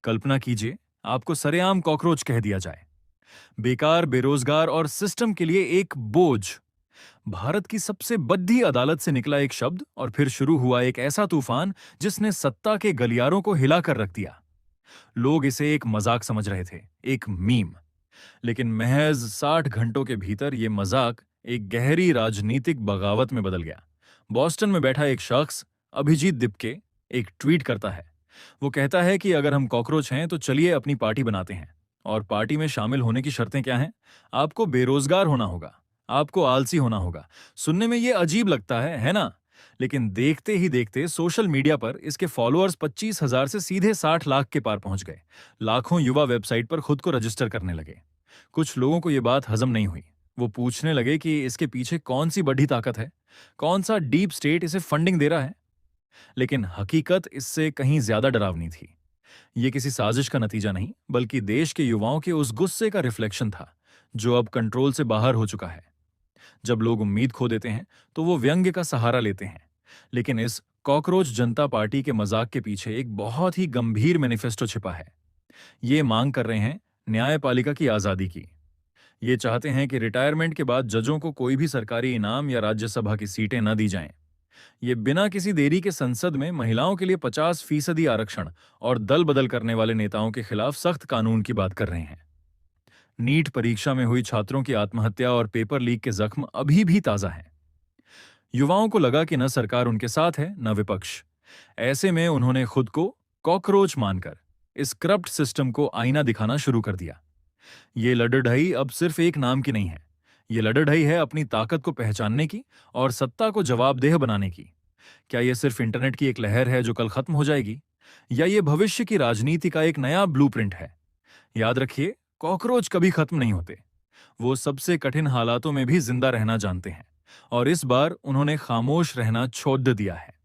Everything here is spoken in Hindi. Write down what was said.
कल्पना कीजिए, आपको सरेआम कॉकरोच कह दिया जाए। बेकार, बेरोजगार और सिस्टम के लिए एक बोझ। भारत की सबसे बद्धी अदालत से निकला एक शब्द और फिर शुरू हुआ एक ऐसा तूफान जिसने सत्ता के गलियारों को हिलाकर रख दिया। लोग इसे एक मजाक समझ रहे थे, एक मीम। लेकिन महज 60 घंटों के भीतर यह मजाक एक गहरी राजनीतिक बगावत में बदल गया। बॉस्टन में बैठा एक शख्स, अभिजीत दिपके, एक ट्वीट करता है। वो कहता है कि अगर हम कॉकरोच हैं तो चलिए अपनी पार्टी बनाते हैं। और पार्टी में शामिल होने की शर्तें क्या हैं? आपको बेरोजगार होना होगा, आपको आलसी होना होगा। सुनने में ये अजीब लगता है ना? लेकिन देखते ही देखते सोशल मीडिया पर इसके फॉलोअर्स 25,000 से सीधे 60 लाख के पार पहुंच गए। लाखों युवा वेबसाइट पर खुद को रजिस्टर करने लगे। कुछ लोगों को यह बात हजम नहीं हुई। वो पूछने लगे कि इसके पीछे कौन सी बड़ी ताकत है, कौन सा डीप स्टेट इसे फंडिंग दे रहा है। लेकिन हकीकत इससे कहीं ज्यादा डरावनी थी। ये किसी साजिश का नतीजा नहीं, बल्कि देश के युवाओं के उस गुस्से का रिफ्लेक्शन था जो अब कंट्रोल से बाहर हो चुका है। जब लोग उम्मीद खो देते हैं तो वो व्यंग्य का सहारा लेते हैं। लेकिन इस कॉकरोच जनता पार्टी के मजाक के पीछे एक बहुत ही गंभीर मैनिफेस्टो छिपा है। ये मांग कर रहे हैं न्यायपालिका की आजादी की। ये चाहते हैं कि रिटायरमेंट के बाद जजों को कोई भी सरकारी इनाम या राज्यसभा की सीटें न दी जाएं। ये बिना किसी देरी के संसद में महिलाओं के लिए 50% आरक्षण और दल बदल करने वाले नेताओं के खिलाफ सख्त कानून की बात कर रहे हैं। नीट परीक्षा में हुई छात्रों की आत्महत्या और पेपर लीक के जख्म अभी भी ताजा हैं। युवाओं को लगा कि न सरकार उनके साथ है न विपक्ष। ऐसे में उन्होंने खुद को कॉकरोच मानकर इस करप्ट सिस्टम को आईना दिखाना शुरू कर दिया। ये लड़ाई अब सिर्फ एक नाम की नहीं है। ये लड़ाई है अपनी ताकत को पहचानने की और सत्ता को जवाबदेह बनाने की। क्या यह सिर्फ इंटरनेट की एक लहर है जो कल खत्म हो जाएगी, या ये भविष्य की राजनीति का एक नया ब्लूप्रिंट है? याद रखिए, कॉकरोच कभी खत्म नहीं होते। वो सबसे कठिन हालातों में भी जिंदा रहना जानते हैं, और इस बार उन्होंने खामोश रहना छोड़ दिया है।